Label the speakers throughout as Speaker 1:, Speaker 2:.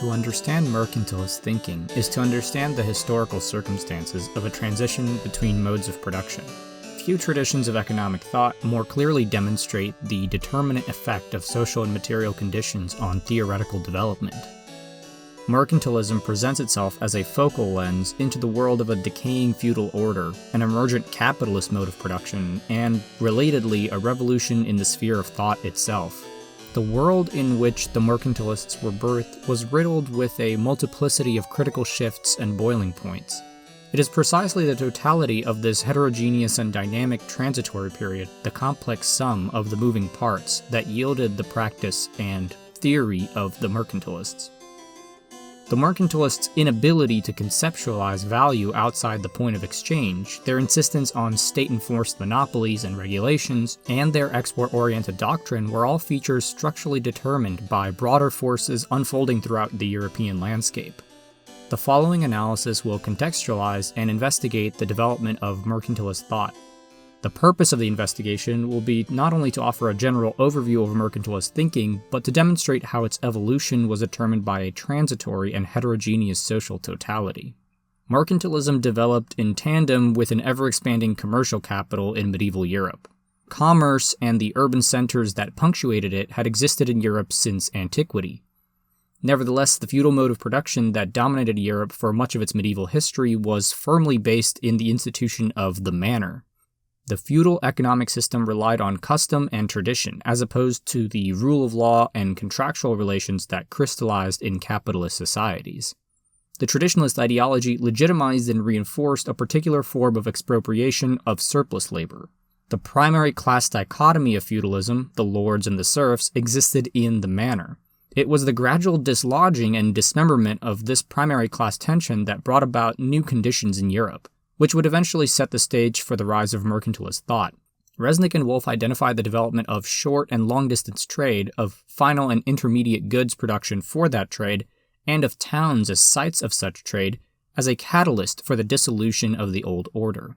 Speaker 1: To understand mercantilist thinking is to understand the historical circumstances of a transition between modes of production. Few traditions of economic thought more clearly demonstrate the determinate effect of social and material conditions on theoretical development. Mercantilism presents itself as a focal lens into the world of a decaying feudal order, an emergent capitalist mode of production, and, relatedly, a revolution in the sphere of thought itself. The world in which the mercantilists were birthed was riddled with a multiplicity of critical shifts and boiling points. It is precisely the totality of this heterogeneous and dynamic transitory period, the complex sum of the moving parts, that yielded the practice and theory of the mercantilists. The mercantilists' inability to conceptualize value outside the point of exchange, their insistence on state-enforced monopolies and regulations, and their export-oriented doctrine were all features structurally determined by broader forces unfolding throughout the European landscape. The following analysis will contextualize and investigate the development of mercantilist thought. The purpose of the investigation will be not only to offer a general overview of mercantilist thinking, but to demonstrate how its evolution was determined by a transitory and heterogeneous social totality. Mercantilism developed in tandem with an ever-expanding commercial capital in medieval Europe. Commerce and the urban centers that punctuated it had existed in Europe since antiquity. Nevertheless, the feudal mode of production that dominated Europe for much of its medieval history was firmly based in the institution of the manor. The feudal economic system relied on custom and tradition, as opposed to the rule of law and contractual relations that crystallized in capitalist societies. The traditionalist ideology legitimized and reinforced a particular form of expropriation of surplus labor. The primary class dichotomy of feudalism, the lords and the serfs, existed in the manor. It was the gradual dislodging and dismemberment of this primary class tension that brought about new conditions in Europe, which would eventually set the stage for the rise of mercantilist thought. Resnick and Wolff identified the development of short and long-distance trade, of final and intermediate goods production for that trade, and of towns as sites of such trade, as a catalyst for the dissolution of the old order.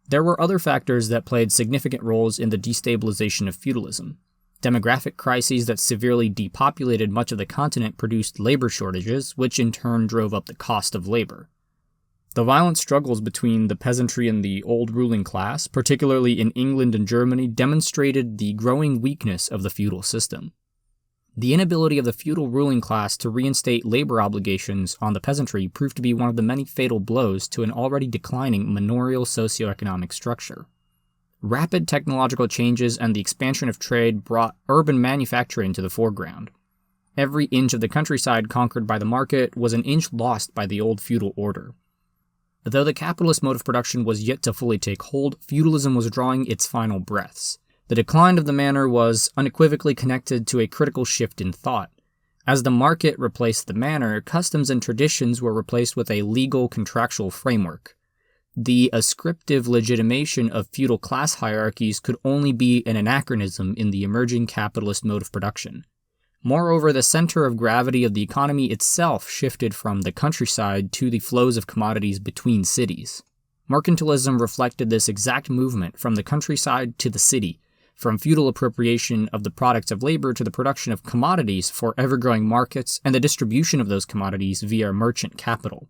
Speaker 1: There were other factors that played significant roles in the destabilization of feudalism. Demographic crises that severely depopulated much of the continent produced labor shortages, which in turn drove up the cost of labor. The violent struggles between the peasantry and the old ruling class, particularly in England and Germany, demonstrated the growing weakness of the feudal system. The inability of the feudal ruling class to reinstate labor obligations on the peasantry proved to be one of the many fatal blows to an already declining manorial socioeconomic structure. Rapid technological changes and the expansion of trade brought urban manufacturing to the foreground. Every inch of the countryside conquered by the market was an inch lost by the old feudal order. Though the capitalist mode of production was yet to fully take hold, feudalism was drawing its final breaths. The decline of the manor was unequivocally connected to a critical shift in thought. As the market replaced the manor, customs and traditions were replaced with a legal contractual framework. The ascriptive legitimation of feudal class hierarchies could only be an anachronism in the emerging capitalist mode of production. Moreover, the center of gravity of the economy itself shifted from the countryside to the flows of commodities between cities. Mercantilism reflected this exact movement from the countryside to the city, from feudal appropriation of the products of labor to the production of commodities for ever-growing markets and the distribution of those commodities via merchant capital.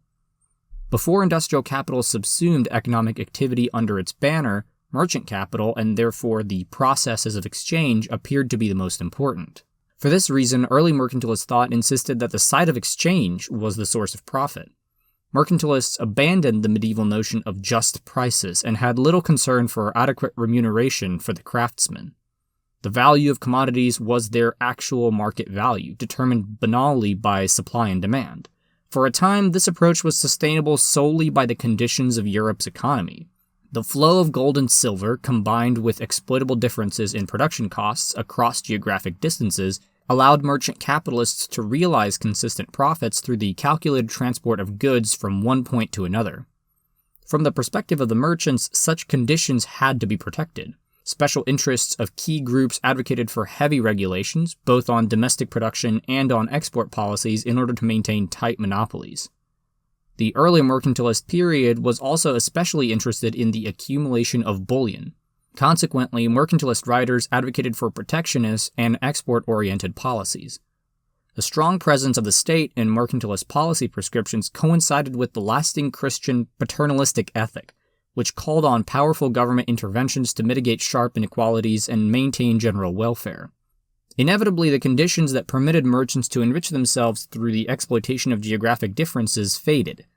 Speaker 1: Before industrial capital subsumed economic activity under its banner, merchant capital, and therefore the processes of exchange, appeared to be the most important. For this reason, early mercantilist thought insisted that the site of exchange was the source of profit. Mercantilists abandoned the medieval notion of just prices and had little concern for adequate remuneration for the craftsman. The value of commodities was their actual market value, determined banally by supply and demand. For a time, this approach was sustainable solely by the conditions of Europe's economy. The flow of gold and silver, combined with exploitable differences in production costs across geographic distances, allowed merchant capitalists to realize consistent profits through the calculated transport of goods from one point to another. From the perspective of the merchants, such conditions had to be protected. Special interests of key groups advocated for heavy regulations, both on domestic production and on export policies, in order to maintain tight monopolies. The early mercantilist period was also especially interested in the accumulation of bullion. Consequently, mercantilist writers advocated for protectionist and export-oriented policies. The strong presence of the state in mercantilist policy prescriptions coincided with the lasting Christian paternalistic ethic, which called on powerful government interventions to mitigate sharp inequalities and maintain general welfare. Inevitably, the conditions that permitted merchants to enrich themselves through the exploitation of geographic differences faded.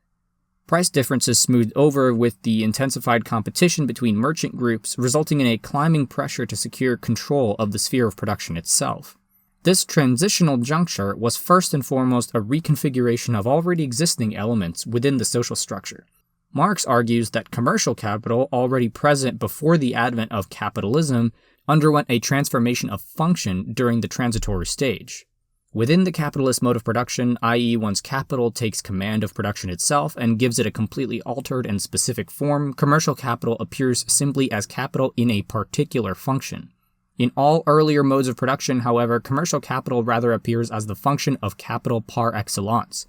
Speaker 1: Price differences smoothed over with the intensified competition between merchant groups, resulting in a climbing pressure to secure control of the sphere of production itself. This transitional juncture was first and foremost a reconfiguration of already existing elements within the social structure. Marx argues that commercial capital, already present before the advent of capitalism, underwent a transformation of function during the transitory stage. Within the capitalist mode of production, i.e. once capital takes command of production itself and gives it a completely altered and specific form, commercial capital appears simply as capital in a particular function. In all earlier modes of production, however, commercial capital rather appears as the function of capital par excellence.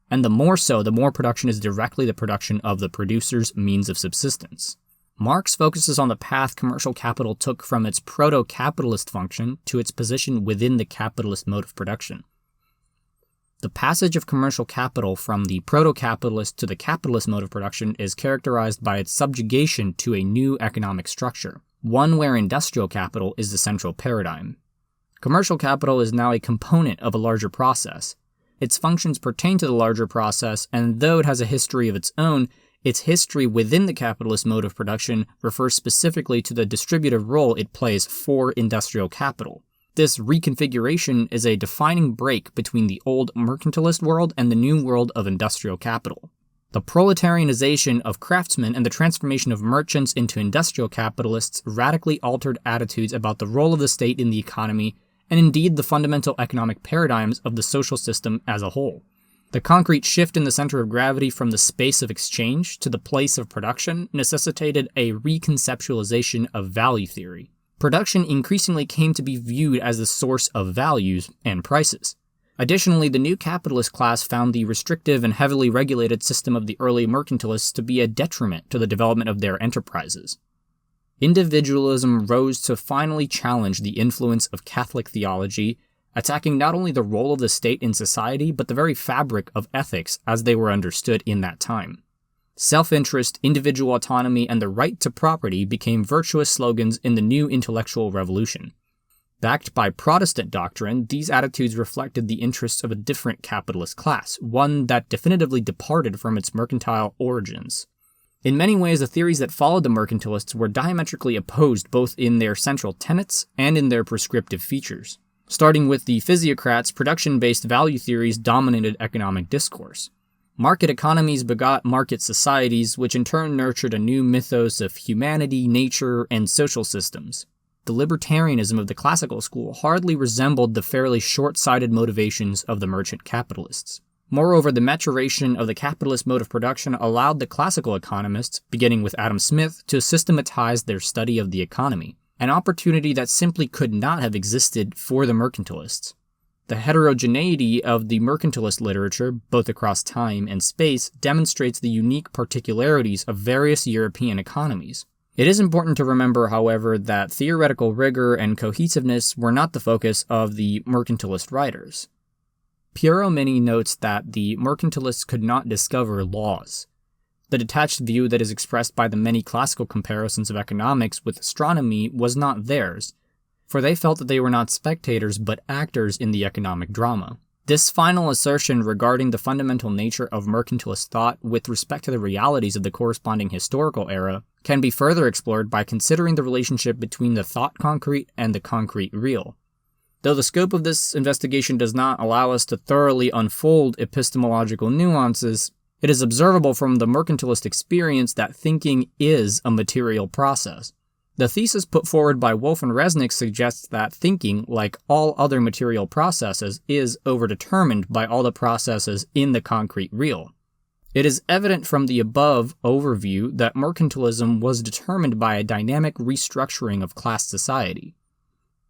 Speaker 1: And the more so, the more production is directly the production of the producer's means of subsistence. Marx focuses on the path commercial capital took from its proto-capitalist function to its position within the capitalist mode of production. The passage of commercial capital from the proto-capitalist to the capitalist mode of production is characterized by its subjugation to a new economic structure, one where industrial capital is the central paradigm. Commercial capital is now a component of a larger process. Its functions pertain to the larger process, and though it has a history of its own, its history within the capitalist mode of production refers specifically to the distributive role it plays for industrial capital. This reconfiguration is a defining break between the old mercantilist world and the new world of industrial capital. The proletarianization of craftsmen and the transformation of merchants into industrial capitalists radically altered attitudes about the role of the state in the economy, and indeed the fundamental economic paradigms of the social system as a whole. The concrete shift in the center of gravity from the space of exchange to the place of production necessitated a reconceptualization of value theory. Production increasingly came to be viewed as the source of values and prices. Additionally, the new capitalist class found the restrictive and heavily regulated system of the early mercantilists to be a detriment to the development of their enterprises. Individualism rose to finally challenge the influence of Catholic theology, attacking not only the role of the state in society, but the very fabric of ethics as they were understood in that time. Self-interest, individual autonomy, and the right to property became virtuous slogans in the new intellectual revolution. Backed by Protestant doctrine, these attitudes reflected the interests of a different capitalist class, one that definitively departed from its mercantile origins. In many ways, the theories that followed the mercantilists were diametrically opposed both in their central tenets and in their prescriptive features. Starting with the physiocrats, production-based value theories dominated economic discourse. Market economies begot market societies, which in turn nurtured a new mythos of humanity, nature, and social systems. The libertarianism of the classical school hardly resembled the fairly short-sighted motivations of the merchant capitalists. Moreover, the maturation of the capitalist mode of production allowed the classical economists, beginning with Adam Smith, to systematize their study of the economy, an opportunity that simply could not have existed for the mercantilists. The heterogeneity of the mercantilist literature, both across time and space, demonstrates the unique particularities of various European economies. It is important to remember, however, that theoretical rigor and cohesiveness were not the focus of the mercantilist writers. Piero Mini notes that the mercantilists could not discover laws. The detached view that is expressed by the many classical comparisons of economics with astronomy was not theirs, for they felt that they were not spectators but actors in the economic drama. This final assertion regarding the fundamental nature of mercantilist thought with respect to the realities of the corresponding historical era can be further explored by considering the relationship between the thought concrete and the concrete real. Though the scope of this investigation does not allow us to thoroughly unfold epistemological nuances, it is observable from the mercantilist experience that thinking is a material process. The thesis put forward by Wolff and Resnick suggests that thinking, like all other material processes, is overdetermined by all the processes in the concrete real. It is evident from the above overview that mercantilism was determined by a dynamic restructuring of class society.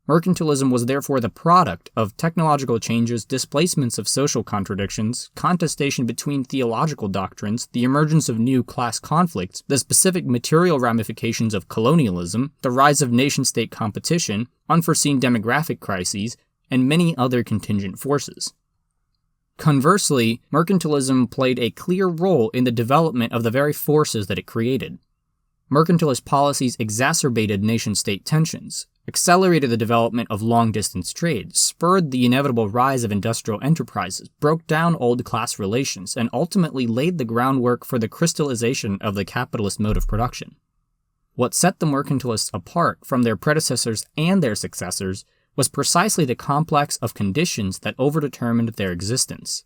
Speaker 1: Mercantilism was therefore the product of technological changes, displacements of social contradictions, contestation between theological doctrines, the emergence of new class conflicts, the specific material ramifications of colonialism, the rise of nation-state competition, unforeseen demographic crises, and many other contingent forces. Conversely, mercantilism played a clear role in the development of the very forces that it created. Mercantilist policies exacerbated nation-state tensions, accelerated the development of long-distance trade, spurred the inevitable rise of industrial enterprises, broke down old class relations, and ultimately laid the groundwork for the crystallization of the capitalist mode of production. What set the mercantilists apart from their predecessors and their successors was precisely the complex of conditions that overdetermined their existence.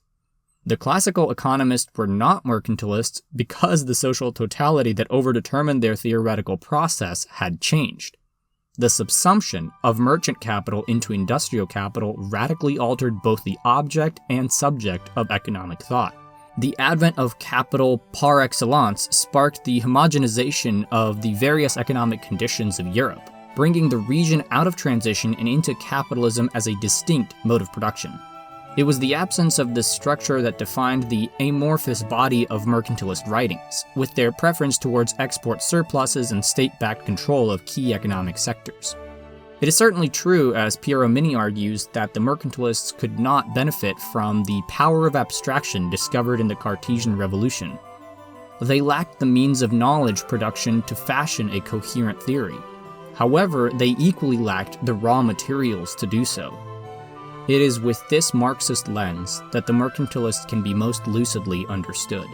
Speaker 1: The classical economists were not mercantilists because the social totality that overdetermined their theoretical process had changed. The subsumption of merchant capital into industrial capital radically altered both the object and subject of economic thought. The advent of capital par excellence sparked the homogenization of the various economic conditions of Europe, bringing the region out of transition and into capitalism as a distinct mode of production. It was the absence of this structure that defined the amorphous body of mercantilist writings, with their preference towards export surpluses and state-backed control of key economic sectors. It is certainly true, as Piero Mini argues, that the mercantilists could not benefit from the power of abstraction discovered in the Cartesian Revolution. They lacked the means of knowledge production to fashion a coherent theory. However, they equally lacked the raw materials to do so. It is with this Marxist lens that the mercantilist can be most lucidly understood.